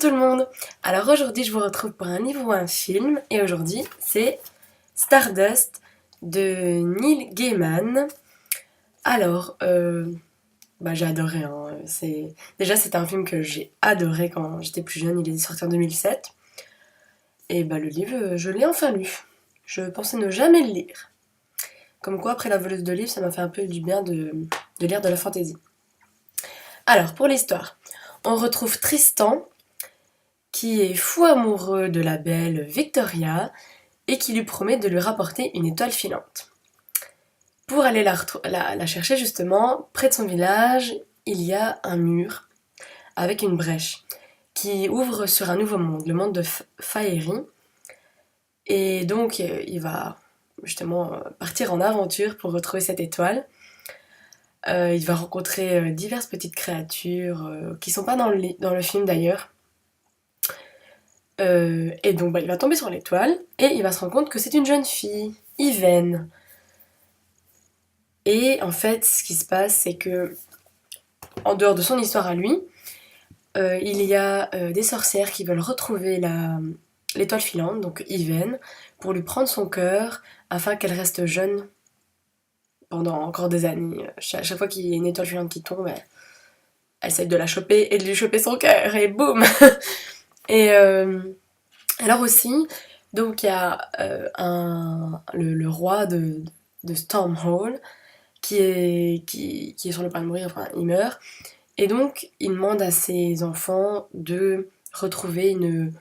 tout le monde. Alors aujourd'hui je vous retrouve pour un livre ou un film et aujourd'hui c'est Stardust de Neil Gaiman. Alors j'ai adoré hein. Déjà c'était un film que j'ai adoré quand j'étais plus jeune, il est sorti en 2007 et le livre je l'ai enfin lu. Je pensais ne jamais le lire. Comme quoi après La voleuse de livres ça m'a fait un peu du bien de lire de la fantaisie. Alors pour l'histoire, on retrouve Tristan qui est fou amoureux de la belle Victoria et qui lui promet de lui rapporter une étoile filante. Pour aller la chercher justement, près de son village, il y a un mur avec une brèche qui ouvre sur un nouveau monde, le monde de Faerie. Et donc il va justement partir en aventure pour retrouver cette étoile. Il va rencontrer diverses petites créatures qui sont pas dans le film d'ailleurs. Et donc il va tomber sur l'étoile et il va se rendre compte que c'est une jeune fille, Yvaine. Et en fait, ce qui se passe, c'est que en dehors de son histoire à lui, il y a des sorcières qui veulent retrouver l'étoile filante, donc Yvaine, pour lui prendre son cœur afin qu'elle reste jeune pendant encore des années. Chaque fois qu'il y a une étoile filante qui tombe, elle essaie de la choper et de lui choper son cœur et boum. Et alors aussi, donc il y a le roi de Stormhall qui est sur le point de mourir, enfin il meurt, et donc il demande à ses enfants de retrouver une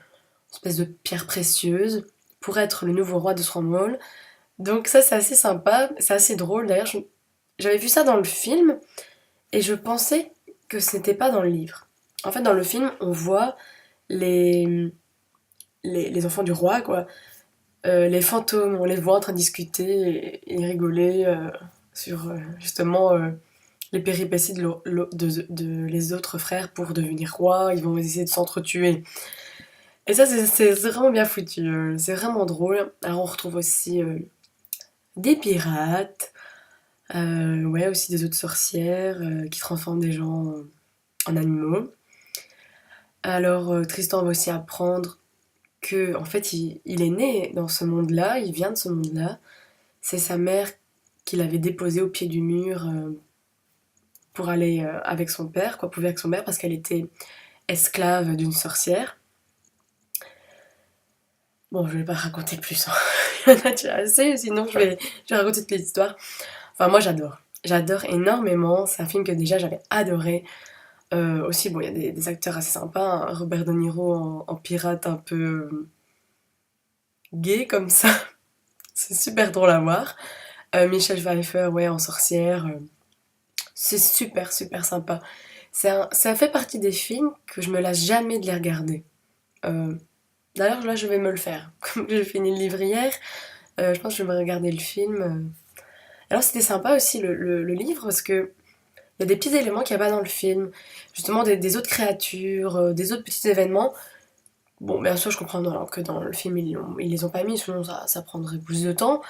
espèce de pierre précieuse pour être le nouveau roi de Stormhall. Donc ça c'est assez sympa, c'est assez drôle, d'ailleurs j'avais vu ça dans le film et je pensais que c'était pas dans le livre. En fait dans le film on voit les enfants du roi, quoi. Les fantômes, on les voit en train de discuter et rigoler sur justement les péripéties de les autres frères pour devenir roi. Ils vont essayer de s'entretuer. Et ça, c'est vraiment bien foutu. C'est vraiment drôle. Alors, on retrouve aussi des pirates, ouais, aussi des autres sorcières qui transforment des gens en animaux. Alors, Tristan va aussi apprendre que en fait il est né dans ce monde-là, il vient de ce monde-là. C'est sa mère qui l'avait déposé au pied du mur pour aller avec son père, quoi, pour vivre avec son père parce qu'elle était esclave d'une sorcière. Bon, je vais pas raconter plus, hein. Il y en a déjà assez, sinon je vais raconter toute l'histoire. Enfin, moi j'adore. J'adore énormément. C'est un film que déjà j'avais adoré. Aussi, bon, il y a des acteurs assez sympas, hein. Robert De Niro en pirate un peu gay comme ça. C'est super drôle à voir. Michelle Pfeiffer, ouais, en sorcière. C'est super, super sympa. Ça fait partie des films que je me lasse jamais de les regarder. Euh, D'ailleurs, là, je vais me le faire. Comme j'ai fini le livre hier, je pense que je vais me regarder le film. Alors, c'était sympa aussi le livre parce que il y a des petits éléments qu'il n'y a pas dans le film. Justement, des autres créatures, des autres petits événements. Bon, bien sûr, je comprends que dans le film, ils les ont pas mis, sinon ça prendrait plus de temps.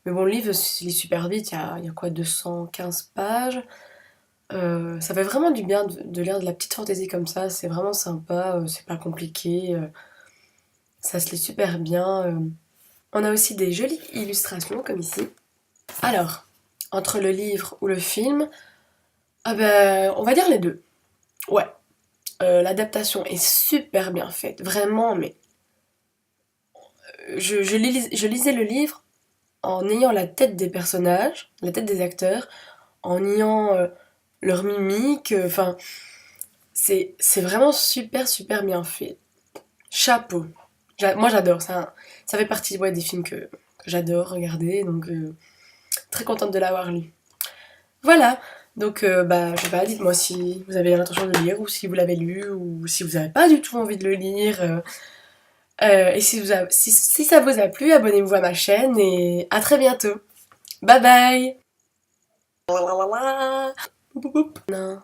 Mais bon, le livre se lit super vite, il y a quoi, 215 pages. Ça fait vraiment du bien de lire de la petite fantaisie comme ça, c'est vraiment sympa, c'est pas compliqué, ça se lit super bien. On a aussi des jolies illustrations comme ici. Alors, entre le livre ou le film, on va dire les deux. Ouais, l'adaptation est super bien faite, vraiment, mais je lisais le livre en ayant la tête des personnages, la tête des acteurs, en ayant leur mimique, enfin, c'est vraiment super super bien fait. Chapeau. Moi j'adore, ça fait partie, ouais, des films que j'adore regarder, donc très contente de l'avoir lu. Voilà, donc je sais pas, dites-moi si vous avez l'intention de le lire, ou si vous l'avez lu, ou si vous n'avez pas du tout envie de le lire. Et si ça vous a plu, abonnez-vous à ma chaîne, et à très bientôt. Bye bye. Non.